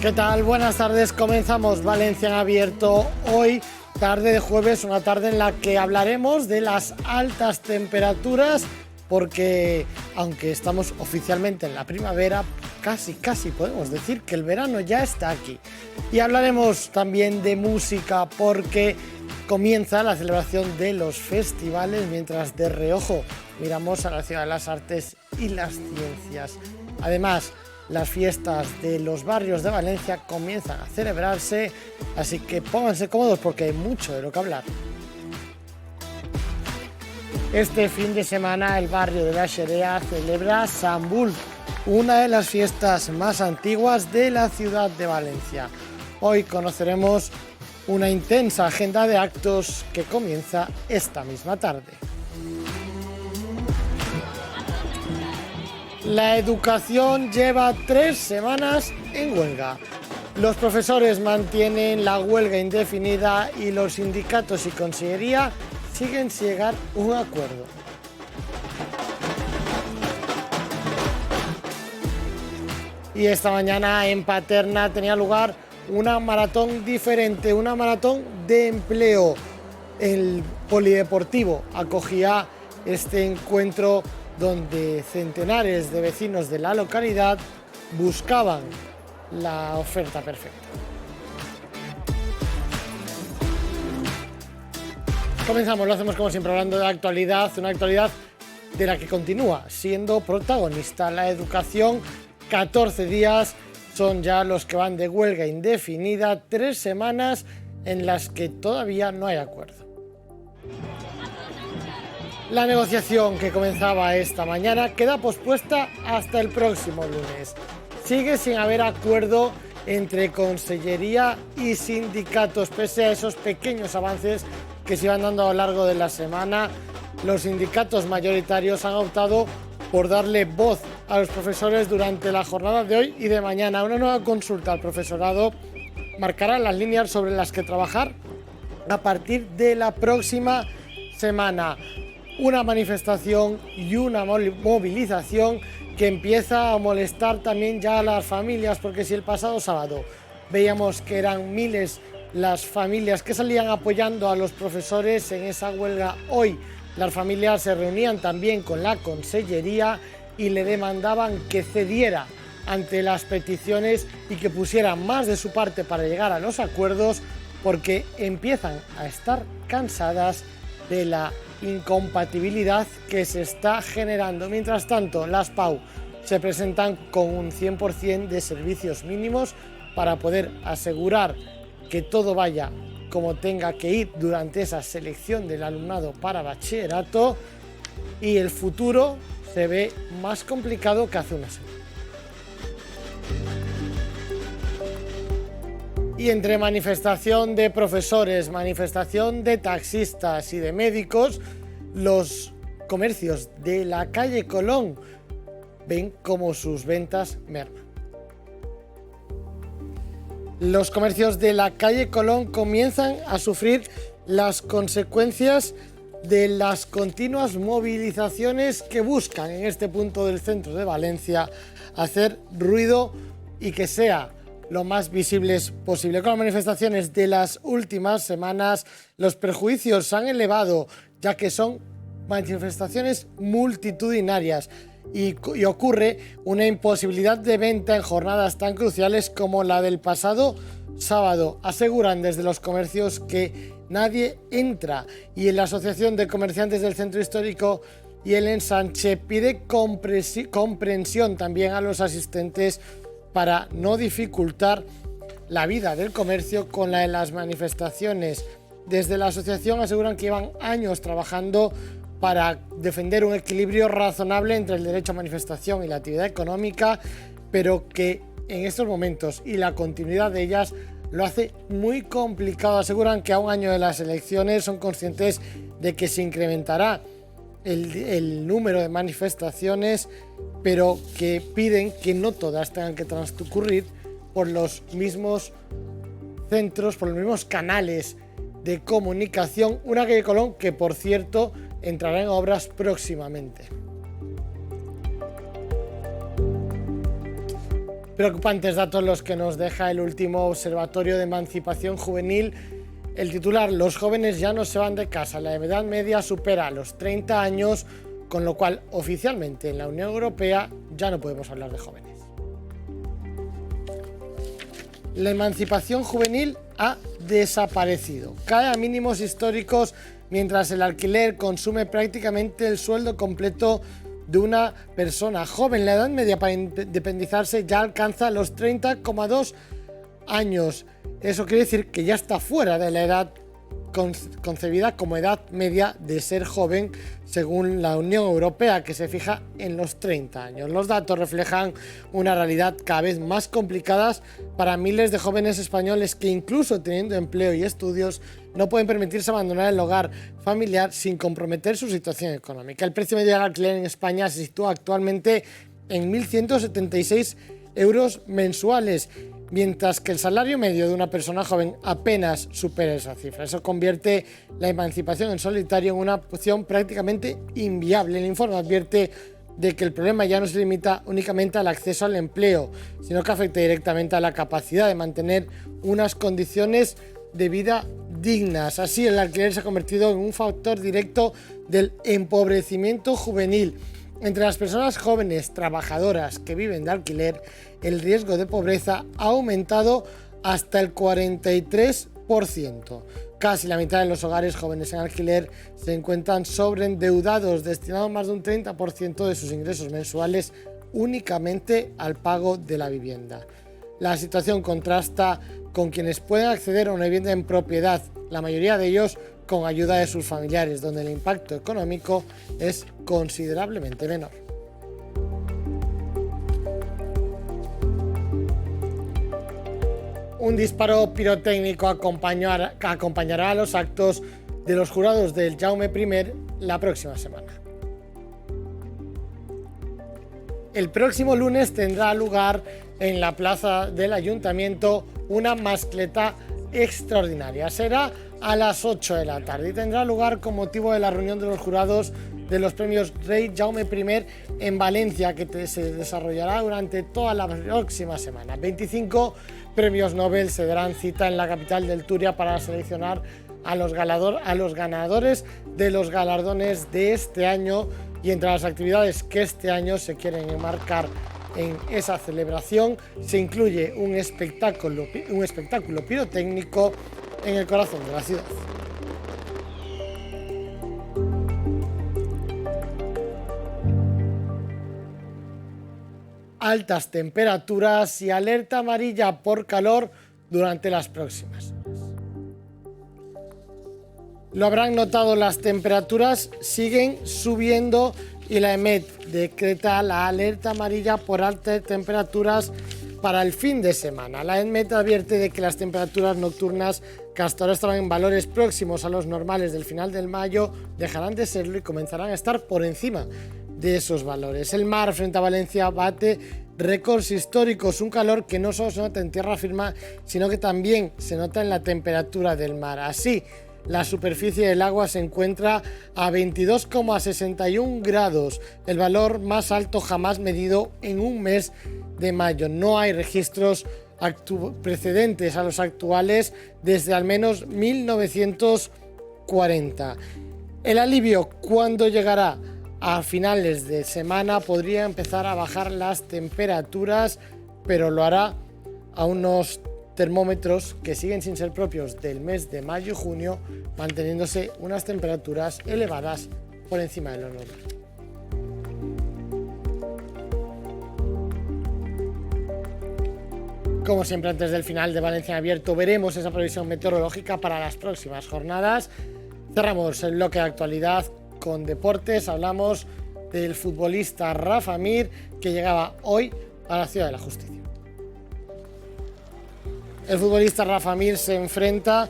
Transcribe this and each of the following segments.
¿Qué tal? Buenas tardes. Comenzamos Valencia en abierto. Hoy, tarde de jueves, una tarde en la que hablaremos de las altas temperaturas, porque aunque estamos oficialmente en la primavera, casi podemos decir que el verano ya está aquí. Y hablaremos también de música, porque comienza la celebración de los festivales, mientras de reojo miramos a la Ciudad de las Artes y las Ciencias. Además, las fiestas de los barrios de Valencia comienzan a celebrarse, así que pónganse cómodos porque hay mucho de lo que hablar. Este fin de semana el barrio de la Xerea celebra Sant Bul, una de las fiestas más antiguas de la ciudad de Valencia. Hoy conoceremos una intensa agenda de actos que comienza esta misma tarde. La educación lleva 3 semanas en huelga. Los profesores mantienen la huelga indefinida y los sindicatos y consellería siguen sin llegar a un acuerdo. Y esta mañana en Paterna tenía lugar una maratón diferente, una maratón de empleo. El polideportivo acogía este encuentro donde centenares de vecinos de la localidad buscaban la oferta perfecta. Comenzamos, lo hacemos como siempre hablando de actualidad, una actualidad de la que continúa siendo protagonista la educación. 14 días son ya los que van de huelga indefinida, 3 semanas en las que todavía no hay acuerdo. La negociación que comenzaba esta mañana queda pospuesta hasta el próximo lunes. Sigue sin haber acuerdo entre consellería y sindicatos. Pese a esos pequeños avances que se iban dando a lo largo de la semana, los sindicatos mayoritarios han optado por darle voz a los profesores durante la jornada de hoy y de mañana. Una nueva consulta al profesorado marcará las líneas sobre las que trabajar a partir de la próxima semana. Una manifestación y una movilización que empieza a molestar también ya a las familias, porque si el pasado sábado veíamos que eran miles las familias que salían apoyando a los profesores en esa huelga, hoy las familias se reunían también con la consellería y le demandaban que cediera ante las peticiones y que pusiera más de su parte para llegar a los acuerdos, porque empiezan a estar cansadas de la incompatibilidad que se está generando. Mientras tanto, las PAU se presentan con un 100% de servicios mínimos para poder asegurar que todo vaya como tenga que ir durante esa selección del alumnado para bachillerato, y el futuro se ve más complicado que hace una semana. Y entre manifestación de profesores, manifestación de taxistas y de médicos, los comercios de la calle Colón ven como sus ventas merman. Los comercios de la calle Colón comienzan a sufrir las consecuencias de las continuas movilizaciones que buscan en este punto del centro de Valencia hacer ruido y que sea lo más visibles posible. Con las manifestaciones de las últimas semanas, los perjuicios se han elevado, ya que son manifestaciones multitudinarias y ocurre una imposibilidad de venta en jornadas tan cruciales como la del pasado sábado. Aseguran desde los comercios que nadie entra, y en la Asociación de Comerciantes del Centro Histórico y el Ensanche pide comprensión también a los asistentes para no dificultar la vida del comercio con la de las manifestaciones. Desde la asociación aseguran que llevan años trabajando para defender un equilibrio razonable entre el derecho a manifestación y la actividad económica, pero que en estos momentos y la continuidad de ellas lo hace muy complicado. Aseguran que a un año de las elecciones son conscientes de que se incrementará el número de manifestaciones, pero que piden que no todas tengan que transcurrir por los mismos centros, por los mismos canales de comunicación. Una calle Colón que, por cierto, entrará en obras próximamente. Preocupantes datos los que nos deja el último Observatorio de Emancipación Juvenil. El titular: los jóvenes ya no se van de casa, la edad media supera los 30 años, con lo cual oficialmente en la Unión Europea ya no podemos hablar de jóvenes. La emancipación juvenil ha desaparecido, cae a mínimos históricos mientras el alquiler consume prácticamente el sueldo completo de una persona joven. La edad media para independizarse ya alcanza los 30,2 años. Eso quiere decir que ya está fuera de la edad concebida como edad media de ser joven, según la Unión Europea, que se fija en los 30 años. Los datos reflejan una realidad cada vez más complicada para miles de jóvenes españoles que, incluso teniendo empleo y estudios, no pueden permitirse abandonar el hogar familiar sin comprometer su situación económica. El precio medio del alquiler en España se sitúa actualmente en 1.176 euros mensuales, mientras que el salario medio de una persona joven apenas supera esa cifra. Eso convierte la emancipación en solitario en una opción prácticamente inviable. El informe advierte de que el problema ya no se limita únicamente al acceso al empleo, sino que afecta directamente a la capacidad de mantener unas condiciones de vida dignas. Así, el alquiler se ha convertido en un factor directo del empobrecimiento juvenil. Entre las personas jóvenes trabajadoras que viven de alquiler, el riesgo de pobreza ha aumentado hasta el 43%. Casi la mitad de los hogares jóvenes en alquiler se encuentran sobreendeudados, destinando más de un 30% de sus ingresos mensuales únicamente al pago de la vivienda. La situación contrasta con quienes pueden acceder a una vivienda en propiedad, la mayoría de ellos con ayuda de sus familiares, donde el impacto económico es considerablemente menor. Un disparo pirotécnico acompañará a los actos de los jurados del Jaume I la próxima semana. El próximo lunes tendrá lugar en la plaza del Ayuntamiento una mascleta extraordinaria. Será a las 8 de la tarde y tendrá lugar con motivo de la reunión de los jurados de los premios Rey Jaume I en Valencia, que se desarrollará durante toda la próxima semana. 25 premios Nobel se darán cita en la capital del Turia para seleccionar a los ganadores de los galardones de este año, y entre las actividades que este año se quieren enmarcar en esa celebración se incluye un espectáculo pirotécnico en el corazón de la ciudad. Altas temperaturas y alerta amarilla por calor durante las próximas horas. Lo habrán notado, las temperaturas siguen subiendo y la EMET decreta la alerta amarilla por altas temperaturas para el fin de semana. La EMET advierte de que las temperaturas nocturnas, que hasta ahora estaban en valores próximos a los normales del final de mayo, dejarán de serlo y comenzarán a estar por encima de esos valores. El mar frente a Valencia bate récords históricos, un calor que no solo se nota en tierra firme, sino que también se nota en la temperatura del mar. Así, la superficie del agua se encuentra a 22,61 grados, el valor más alto jamás medido en un mes de mayo. No hay registros precedentes a los actuales desde al menos 1940. El alivio, ¿cuándo llegará? A finales de semana podría empezar a bajar las temperaturas, pero lo hará a unos termómetros que siguen sin ser propios del mes de mayo y junio, manteniéndose unas temperaturas elevadas por encima de lo normal. Como siempre, antes del final de Valencia en Abierto, veremos esa previsión meteorológica para las próximas jornadas. Cerramos el bloque de actualidad con deportes. Hablamos del futbolista Rafa Mir, que llegaba hoy a la Ciudad de la Justicia. El futbolista Rafa Mir se enfrenta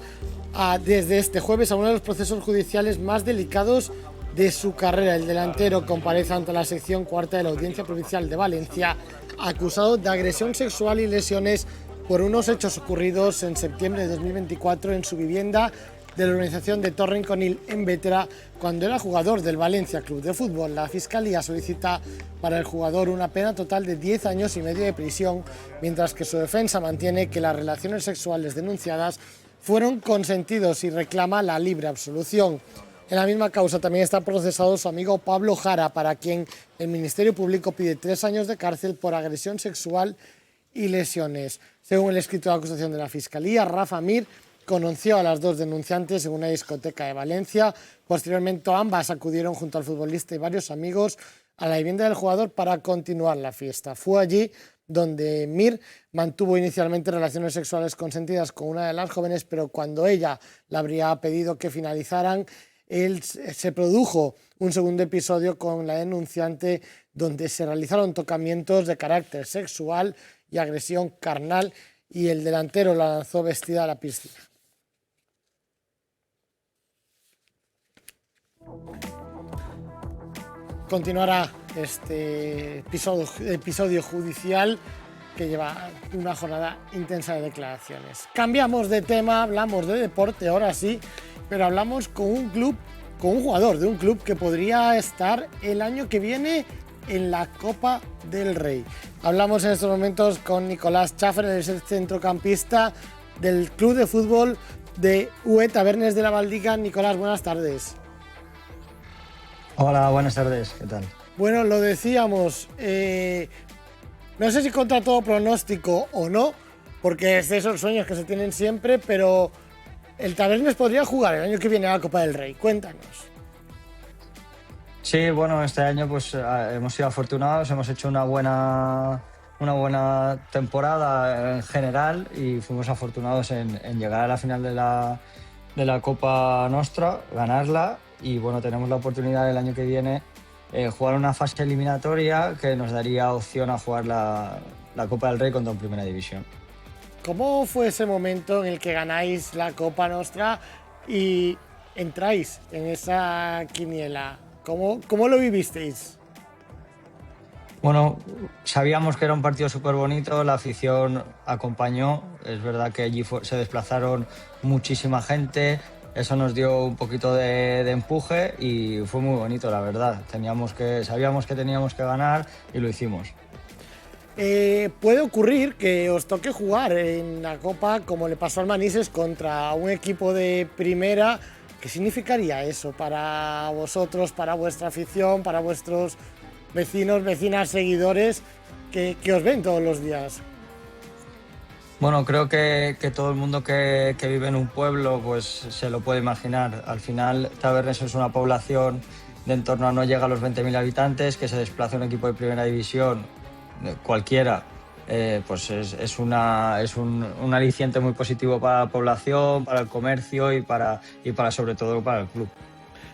desde este jueves a uno de los procesos judiciales más delicados de su carrera. El delantero comparece ante la sección cuarta de la Audiencia Provincial de Valencia, acusado de agresión sexual y lesiones por unos hechos ocurridos en septiembre de 2024 en su vivienda de la organización de Torrenconil en Bétera cuando era jugador del Valencia Club de Fútbol. La Fiscalía solicita para el jugador una pena total de 10 años y medio de prisión, mientras que su defensa mantiene que las relaciones sexuales denunciadas fueron consentidos y reclama la libre absolución. En la misma causa también está procesado su amigo Pablo Jara, para quien el Ministerio Público pide 3 años de cárcel por agresión sexual y lesiones. Según el escrito de acusación de la Fiscalía, Rafa Mir conoció a las dos denunciantes en una discoteca de Valencia. Posteriormente, ambas acudieron junto al futbolista y varios amigos a la vivienda del jugador para continuar la fiesta. Fue allí donde Mir mantuvo inicialmente relaciones sexuales consentidas con una de las jóvenes, pero cuando ella le habría pedido que finalizaran, se produjo un segundo episodio con la denunciante donde se realizaron tocamientos de carácter sexual y agresión carnal, y el delantero la lanzó vestida a la piscina. Continuará este episodio judicial que lleva una jornada intensa de declaraciones. Cambiamos de tema, hablamos de deporte ahora sí, pero hablamos con un jugador de un club que podría estar el año que viene en la Copa del Rey. Hablamos en estos momentos con Nicolás Chaffer, el centrocampista del Club de Fútbol de UE Tabernes de la Valdica. Nicolás, buenas tardes. Hola, buenas tardes, ¿qué tal? Bueno, lo decíamos, no sé si contra todo pronóstico o no, porque es de esos sueños que se tienen siempre, pero el Tabernes podría jugar el año que viene a la Copa del Rey. Cuéntanos. Sí, bueno, este año pues hemos sido afortunados, hemos hecho una buena temporada en general y fuimos afortunados en llegar a la final de la Copa Nostra, ganarla, y bueno, tenemos la oportunidad el año que viene jugar una fase eliminatoria que nos daría opción a jugar la Copa del Rey contra un Primera División. ¿Cómo fue ese momento en el que ganáis la Copa Nostra y entráis en esa quiniela? ¿Cómo lo vivisteis? Bueno, sabíamos que era un partido súper bonito, la afición acompañó, es verdad que allí se desplazaron muchísima gente, eso nos dio un poquito de empuje y fue muy bonito, la verdad. Sabíamos que teníamos que ganar y lo hicimos. Puede ocurrir que os toque jugar en la Copa, como le pasó al Manises, contra un equipo de primera. ¿Qué significaría eso para vosotros, para vuestra afición, para vuestros vecinos, vecinas, seguidores que os ven todos los días? Bueno, creo que todo el mundo que vive en un pueblo pues se lo puede imaginar. Al final, Tabernes es una población de en torno a no llega a los 20.000 habitantes, que se desplaza un equipo de primera división, cualquiera, pues es un aliciente muy positivo para la población, para el comercio y para sobre todo para el club.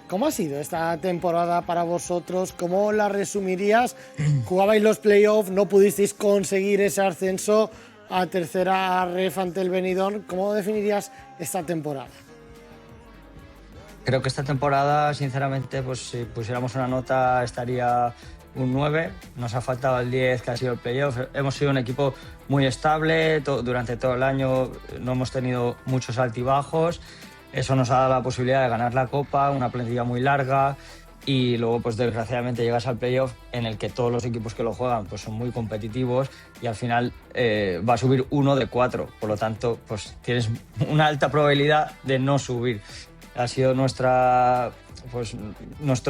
¿Cómo ha sido esta temporada para vosotros? ¿Cómo la resumirías? Jugabais los playoffs, no pudisteis conseguir ese ascenso a tercera ref ante el Benidorm. ¿Cómo definirías esta temporada? Creo que esta temporada, sinceramente, pues si pusiéramos una nota estaría un 9, nos ha faltado el 10 que ha sido el playoff. Hemos sido un equipo muy estable, durante todo el año no hemos tenido muchos altibajos, eso nos ha dado la posibilidad de ganar la Copa, una plantilla muy larga, y luego pues desgraciadamente llegas al playoff en el que todos los equipos que lo juegan pues son muy competitivos y al final va a subir uno de 4, por lo tanto pues tienes una alta probabilidad de no subir. Ha sido nuestro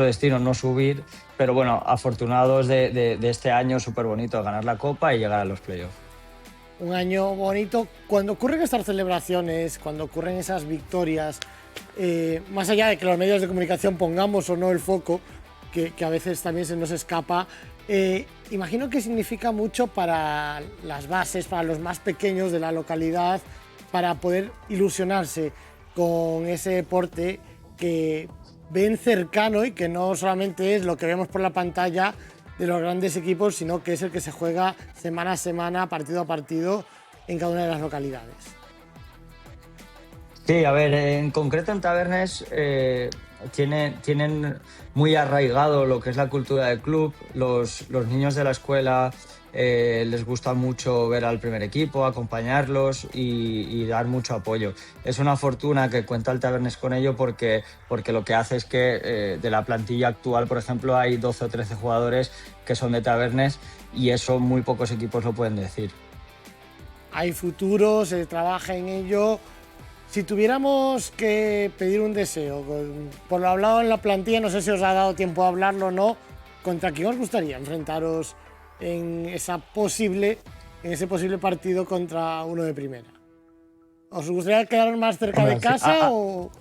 destino no subir, pero bueno, afortunados de este año súper bonito, ganar la Copa y llegar a los playoffs. Un año bonito. Cuando ocurren estas celebraciones, cuando ocurren esas victorias, más allá de que los medios de comunicación pongamos o no el foco, que a veces también se nos escapa, imagino que significa mucho para las bases, para los más pequeños de la localidad, para poder ilusionarse con ese deporte que ven cercano y que no solamente es lo que vemos por la pantalla de los grandes equipos, sino que es el que se juega semana a semana, partido a partido, en cada una de las localidades. Sí, a ver, en concreto en Tabernes tienen muy arraigado lo que es la cultura del club. Los niños de la escuela les gusta mucho ver al primer equipo, acompañarlos y dar mucho apoyo. Es una fortuna que cuenta el Tabernes con ello porque lo que hace es que de la plantilla actual, por ejemplo, hay 12 o 13 jugadores que son de Tabernes y eso muy pocos equipos lo pueden decir. Hay futuro, se trabaja en ello. Si tuviéramos que pedir un deseo, por lo hablado en la plantilla, no sé si os ha dado tiempo a hablarlo o no, ¿contra quién os gustaría enfrentaros en ese posible partido contra uno de primera? ¿Os gustaría quedaros más cerca de casa o...?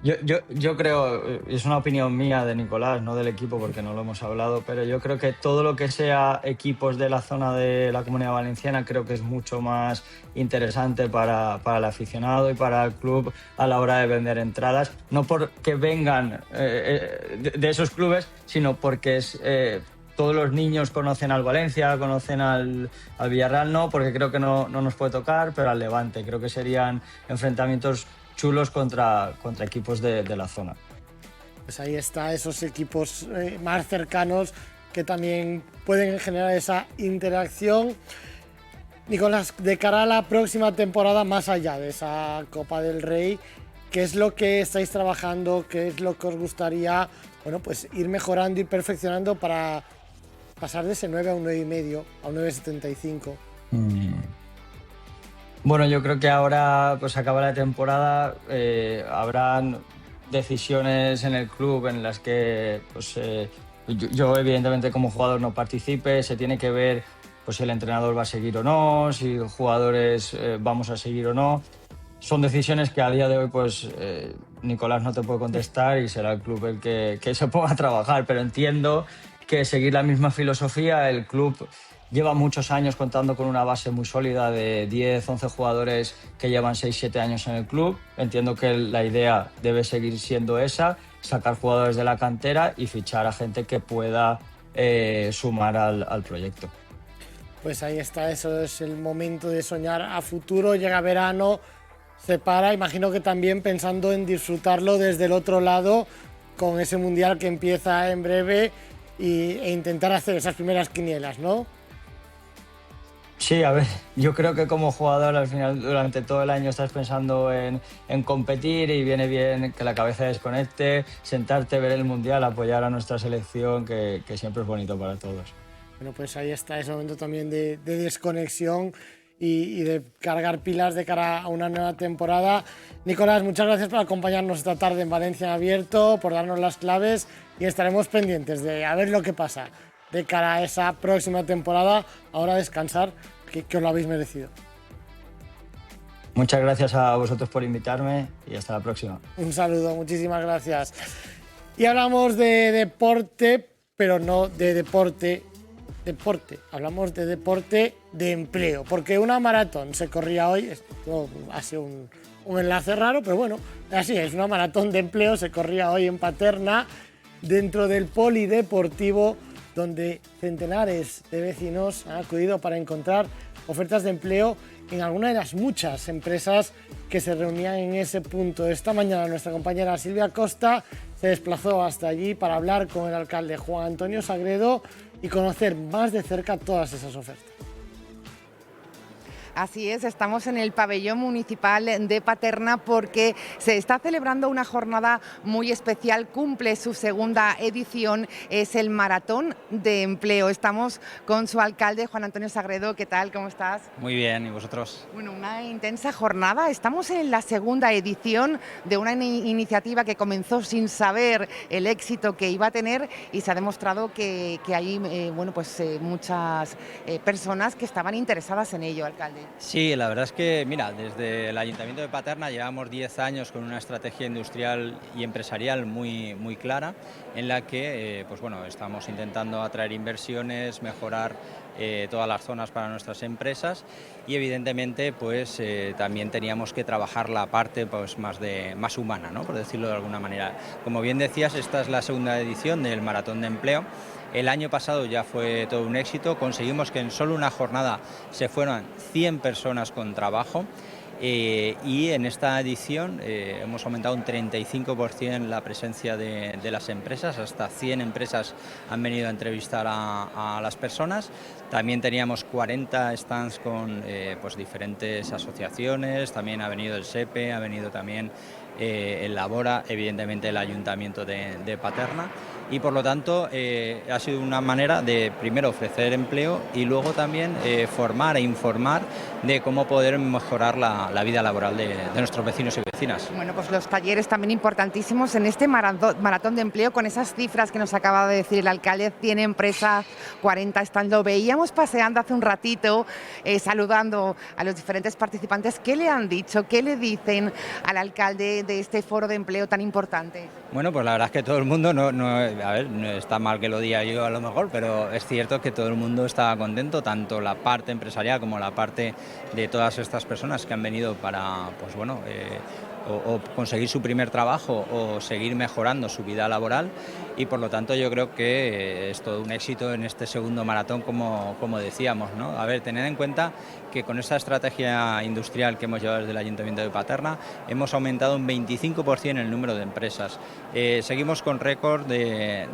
Yo creo, es una opinión mía de Nicolás, no del equipo porque no lo hemos hablado, pero yo creo que todo lo que sea equipos de la zona de la Comunidad Valenciana creo que es mucho más interesante para el aficionado y para el club a la hora de vender entradas, no porque vengan de esos clubes, sino porque todos los niños conocen al Valencia, conocen al Villarreal, no, porque creo que no nos puede tocar, pero al Levante. Creo que serían enfrentamientos chulos contra equipos de la zona. Pues ahí está, esos equipos más cercanos que también pueden generar esa interacción. Nicolás, de cara a la próxima temporada, más allá de esa Copa del Rey, ¿qué es lo que estáis trabajando? ¿Qué es lo que os gustaría, bueno, pues ir mejorando, ir perfeccionando para pasar de ese 9 a un 9,5, a un 9,75? Bueno, yo creo que ahora pues acaba la temporada, habrán decisiones en el club en las que pues, yo evidentemente como jugador no participe, se tiene que ver pues, si el entrenador va a seguir o no, si los jugadores vamos a seguir o no. Son decisiones que a día de hoy pues Nicolás no te puede contestar y será el club el que se ponga a trabajar, pero entiendo que seguir la misma filosofía, el club lleva muchos años contando con una base muy sólida de 10, 11 jugadores que llevan 6, 7 años en el club. Entiendo que la idea debe seguir siendo esa, sacar jugadores de la cantera y fichar a gente que pueda sumar al proyecto. Pues ahí está, eso es el momento de soñar a futuro. Llega verano, se para, imagino que también pensando en disfrutarlo desde el otro lado con ese mundial que empieza en breve e intentar hacer esas primeras quinielas, ¿no? Sí, a ver, yo creo que como jugador al final durante todo el año estás pensando en competir y viene bien que la cabeza desconecte, sentarte, ver el Mundial, apoyar a nuestra selección, que siempre es bonito para todos. Bueno, pues ahí está ese momento también de desconexión y de cargar pilas de cara a una nueva temporada. Nicolás, muchas gracias por acompañarnos esta tarde en Valencia en Abierto, por darnos las claves y estaremos pendientes de a ver lo que pasa de cara a esa próxima temporada. Ahora descansar, que os lo habéis merecido. Muchas gracias a vosotros por invitarme y hasta la próxima. Un saludo, muchísimas gracias. Y hablamos de deporte, pero no de deporte. Hablamos de deporte de empleo, porque una maratón se corría hoy, esto ha sido un enlace raro, pero bueno, así es, una maratón de empleo se corría hoy en Paterna, dentro del polideportivo, donde centenares de vecinos han acudido para encontrar ofertas de empleo en alguna de las muchas empresas que se reunían en ese punto. Esta mañana nuestra compañera Silvia Costa se desplazó hasta allí para hablar con el alcalde Juan Antonio Sagredo y conocer más de cerca todas esas ofertas. Así es, estamos en el pabellón municipal de Paterna porque se está celebrando una jornada muy especial, cumple su segunda edición, es el Maratón de Empleo. Estamos con su alcalde, Juan Antonio Sagredo. ¿Qué tal? ¿Cómo estás? Muy bien, ¿y vosotros? Bueno, una intensa jornada. Estamos en la segunda edición de una iniciativa que comenzó sin saber el éxito que iba a tener y se ha demostrado que hay muchas personas que estaban interesadas en ello, alcalde. Sí, la verdad es que, mira, desde el Ayuntamiento de Paterna llevamos 10 años con una estrategia industrial y empresarial muy clara, en la que estamos intentando atraer inversiones, mejorar todas las zonas para nuestras empresas y evidentemente también teníamos que trabajar la parte más humana, ¿no? Por decirlo de alguna manera. Como bien decías, esta es la segunda edición del Maratón de Empleo. El año pasado ya fue todo un éxito, conseguimos que en solo una jornada se fueran 100 personas con trabajo Y en esta edición hemos aumentado un 35% la presencia de las empresas, hasta 100 empresas han venido a entrevistar a las personas. También teníamos 40 stands con pues diferentes asociaciones, también ha venido el SEPE, ha venido también el Labora, evidentemente el Ayuntamiento de Paterna, y por lo tanto ha sido una manera de primero ofrecer empleo y luego también formar e informar de cómo poder mejorar la vida laboral de nuestros vecinos y vecinas. Bueno, pues los talleres también importantísimos en este maratón de empleo, con esas cifras que nos acaba de decir el alcalde, 100 empresas, 40 están, lo veíamos paseando hace un ratito, saludando a los diferentes participantes. ¿Qué le han dicho? ¿Qué le dicen al alcalde de este foro de empleo tan importante? Bueno, pues la verdad es que todo el mundo, no está mal que lo diga yo a lo mejor, pero es cierto que todo el mundo estaba contento, tanto la parte empresarial como la parte de todas estas personas que han venido para, pues bueno, o conseguir su primer trabajo o seguir mejorando su vida laboral, y por lo tanto yo creo que es todo un éxito en este segundo maratón, como decíamos, ¿no? A ver, tened en cuenta que con esta estrategia industrial que hemos llevado desde el Ayuntamiento de Paterna hemos aumentado un 25% el número de empresas. Seguimos con récord de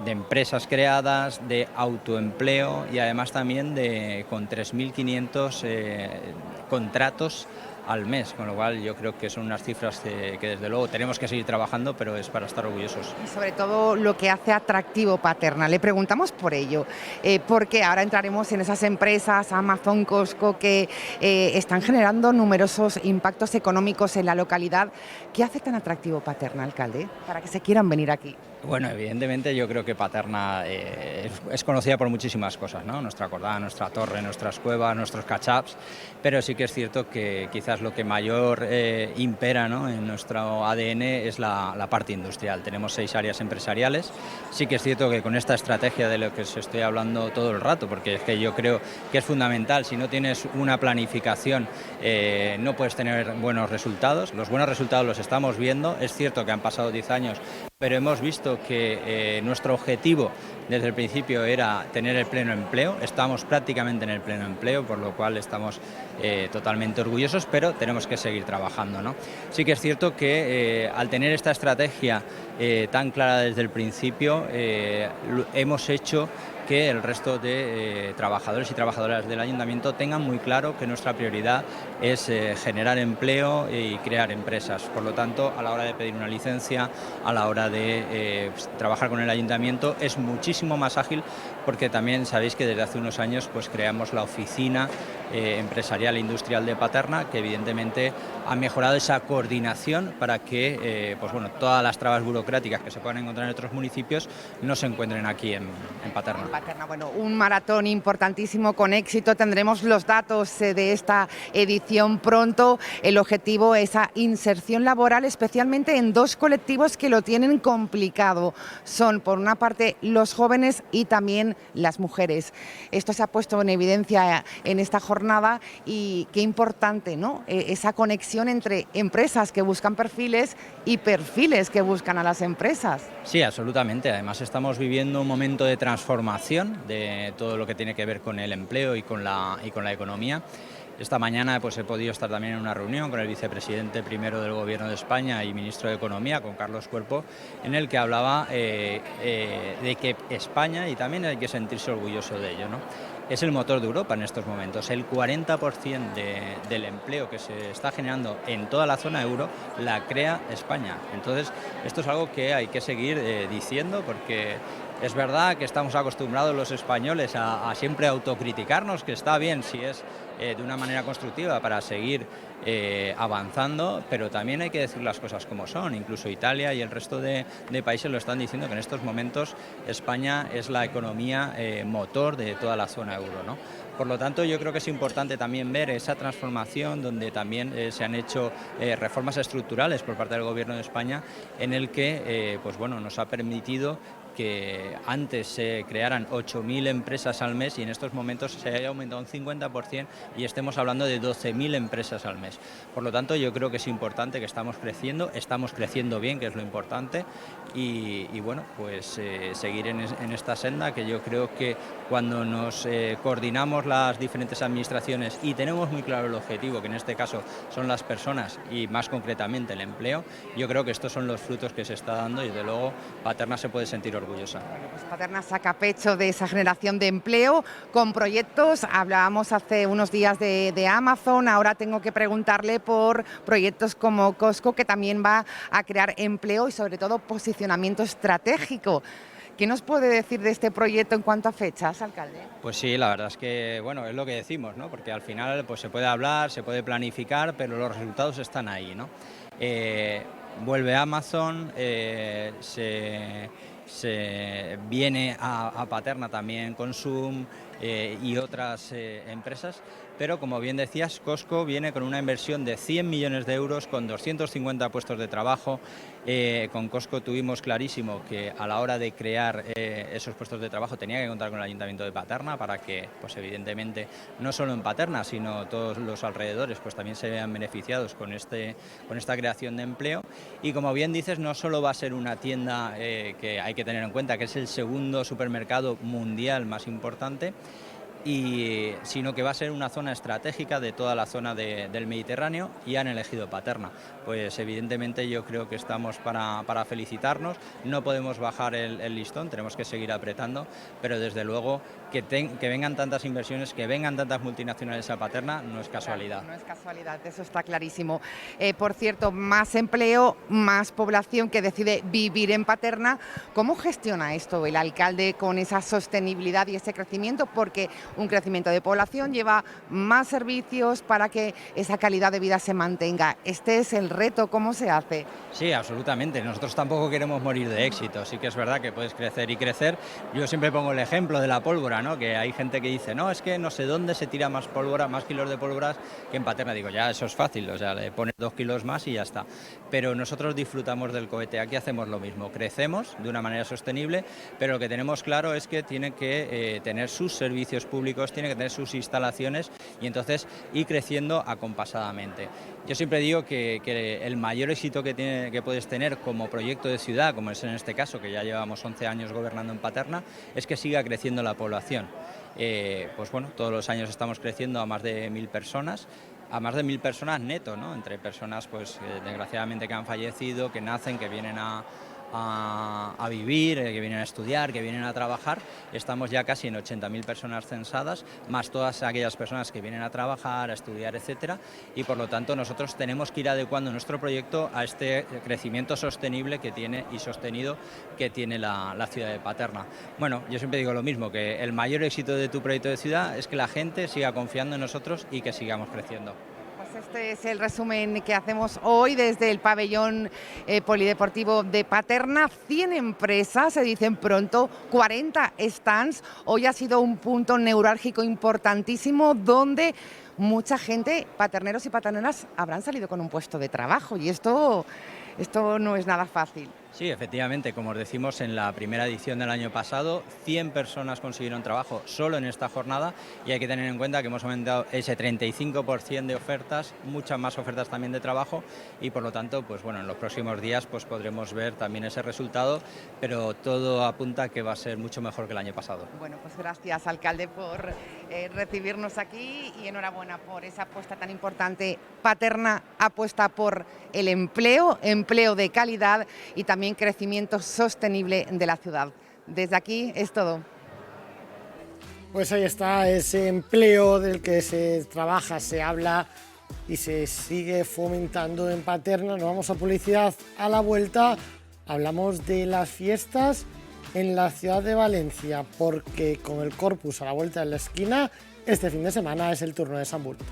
empresas creadas, de autoempleo y además también con 3.500 contratos al mes, con lo cual yo creo que son unas cifras que desde luego tenemos que seguir trabajando, pero es para estar orgullosos. Y sobre todo lo que hace atractivo Paterna. Le preguntamos por ello, porque ahora entraremos en esas empresas, Amazon, Costco, que están generando numerosos impactos económicos en la localidad. ¿Qué hace tan atractivo Paterna, alcalde, para que se quieran venir aquí? Bueno, evidentemente yo creo que Paterna es conocida por muchísimas cosas, ¿no? Nuestra cordada, nuestra torre, nuestras cuevas, nuestros catch-ups, pero sí que es cierto que quizás lo que mayor impera, ¿no?, en nuestro ADN es la parte industrial. Tenemos 6 áreas empresariales. Sí que es cierto que con esta estrategia de lo que os estoy hablando todo el rato, porque es que yo creo que es fundamental, si no tienes una planificación no puedes tener buenos resultados. Los buenos resultados los estamos viendo. Es cierto que han pasado 10 años, pero hemos visto que nuestro objetivo desde el principio era tener el pleno empleo. Estamos prácticamente en el pleno empleo, por lo cual estamos totalmente orgullosos, pero tenemos que seguir trabajando, ¿no? Sí que es cierto que al tener esta estrategia tan clara desde el principio, hemos hecho que el resto de trabajadores y trabajadoras del ayuntamiento tengan muy claro que nuestra prioridad es generar empleo y crear empresas. Por lo tanto, a la hora de pedir una licencia, a la hora de trabajar con el ayuntamiento, es muchísimo más ágil, porque también sabéis que desde hace unos años pues creamos la oficina empresarial e industrial de Paterna, que evidentemente ha mejorado esa coordinación para que pues bueno, todas las trabas burocráticas que se puedan encontrar en otros municipios no se encuentren aquí en Paterna. Bueno, un maratón importantísimo, con éxito. Tendremos los datos de esta edición pronto. El objetivo es esa inserción laboral, especialmente en 2 colectivos que lo tienen complicado. Son, por una parte, los jóvenes y también las mujeres. Esto se ha puesto en evidencia en esta jornada, y qué importante, ¿no?, esa conexión entre empresas que buscan perfiles y perfiles que buscan a las empresas. Sí, absolutamente. Además estamos viviendo un momento de transformación de todo lo que tiene que ver con el empleo y con la economía. Esta mañana pues he podido estar también en una reunión con el vicepresidente primero del Gobierno de España y ministro de Economía, con Carlos Cuerpo, en el que hablaba de que España, y también hay que sentirse orgulloso de ello, ¿no?, es el motor de Europa en estos momentos. El 40% del empleo que se está generando en toda la zona euro la crea España. Entonces, esto es algo que hay que seguir diciendo, porque es verdad que estamos acostumbrados los españoles a siempre autocriticarnos, que está bien si es de una manera constructiva para seguir avanzando, pero también hay que decir las cosas como son. Incluso Italia y el resto de países lo están diciendo, que en estos momentos España es la economía motor de toda la zona euro, ¿no? Por lo tanto, yo creo que es importante también ver esa transformación, donde también se han hecho reformas estructurales por parte del Gobierno de España, en el que pues bueno, nos ha permitido que antes se crearan 8.000 empresas al mes y en estos momentos se haya aumentado un 50% y estemos hablando de 12.000 empresas al mes. Por lo tanto, yo creo que es importante que estamos creciendo bien, que es lo importante, y bueno, pues seguir en esta senda, que yo creo que cuando nos coordinamos las diferentes administraciones y tenemos muy claro el objetivo, que en este caso son las personas y más concretamente el empleo, yo creo que estos son los frutos que se está dando y desde luego Paterna se puede sentir orgullosa. Bueno, pues Paterna saca pecho de esa generación de empleo con proyectos. Hablábamos hace unos días de Amazon, ahora tengo que preguntarle por proyectos como Costco, que también va a crear empleo y sobre todo posicionamiento estratégico. ¿Qué nos puede decir de este proyecto en cuanto a fechas, alcalde? Pues sí, la verdad es que, bueno, es lo que decimos, ¿no? Porque al final pues se puede hablar, se puede planificar, pero los resultados están ahí, ¿no? Vuelve Amazon, se viene a Paterna también Consum y otras empresas, pero como bien decías, Costco viene con una inversión de 100 millones de euros, con 250 puestos de trabajo. Con Costco tuvimos clarísimo que a la hora de crear esos puestos de trabajo tenía que contar con el Ayuntamiento de Paterna para que, pues evidentemente, no solo en Paterna, sino todos los alrededores, pues también se vean beneficiados con esta creación de empleo. Y como bien dices, no solo va a ser una tienda que hay que tener en cuenta que es el segundo supermercado mundial más importante, sino que va a ser una zona estratégica de toda la zona del Mediterráneo, y han elegido Paterna. Pues evidentemente yo creo que estamos para felicitarnos, no podemos bajar el listón, tenemos que seguir apretando, pero desde luego que vengan tantas inversiones, que vengan tantas multinacionales a Paterna, no es casualidad. Claro, no es casualidad, eso está clarísimo. Por cierto, más empleo, más población que decide vivir en Paterna. ¿Cómo gestiona esto el alcalde con esa sostenibilidad y ese crecimiento? Porque un crecimiento de población lleva más servicios para que esa calidad de vida se mantenga. Este es el reto, ¿cómo se hace? Sí, absolutamente. Nosotros tampoco queremos morir de éxito. Sí que es verdad que puedes crecer y crecer. Yo siempre pongo el ejemplo de la pólvora, ¿no? Que hay gente que dice, no, es que no sé dónde se tira más pólvora, más kilos de pólvora que en Paterna. Digo, ya, eso es fácil, o sea, le pones 2 kilos más y ya está. Pero nosotros disfrutamos del cohete. Aquí hacemos lo mismo. Crecemos de una manera sostenible, pero lo que tenemos claro es que tiene que tener sus servicios públicos, tiene que tener sus instalaciones y entonces ir creciendo acompasadamente. Yo siempre digo que el mayor éxito que puedes tener como proyecto de ciudad, como es en este caso, que ya llevamos 11 años gobernando en Paterna, es que siga creciendo la población. Pues bueno, todos los años estamos creciendo a más de 1.000 personas, a más de 1.000 personas neto, ¿no? Entre personas, pues desgraciadamente, que han fallecido, que nacen, que vienen a vivir, que vienen a estudiar, que vienen a trabajar. Estamos ya casi en 80.000 personas censadas, más todas aquellas personas que vienen a trabajar, a estudiar, etcétera, y por lo tanto nosotros tenemos que ir adecuando nuestro proyecto a este crecimiento sostenible que tiene y sostenido que tiene la ciudad de Paterna. Bueno, yo siempre digo lo mismo, que el mayor éxito de tu proyecto de ciudad es que la gente siga confiando en nosotros y que sigamos creciendo. Este es el resumen que hacemos hoy desde el pabellón polideportivo de Paterna. 100 empresas, se dicen pronto, 40 stands. Hoy ha sido un punto neurálgico importantísimo donde mucha gente, paterneros y paterneras, habrán salido con un puesto de trabajo y esto no es nada fácil. Sí, efectivamente, como os decimos, en la primera edición del año pasado, 100 personas consiguieron trabajo solo en esta jornada, y hay que tener en cuenta que hemos aumentado ese 35% de ofertas, muchas más ofertas también de trabajo, y por lo tanto, pues bueno, en los próximos días pues podremos ver también ese resultado, pero todo apunta a que va a ser mucho mejor que el año pasado. Bueno, pues gracias, alcalde, por recibirnos aquí y enhorabuena por esa apuesta tan importante. Paterna apuesta por el empleo de calidad y también crecimiento sostenible de la ciudad. Desde aquí es todo. Pues ahí está ese empleo del que se trabaja, se habla y se sigue fomentando en Paterna. Nos vamos a publicidad. A la vuelta hablamos de las fiestas en la ciudad de Valencia, porque con el Corpus a la vuelta de la esquina, este fin de semana es el turno de San Bulto.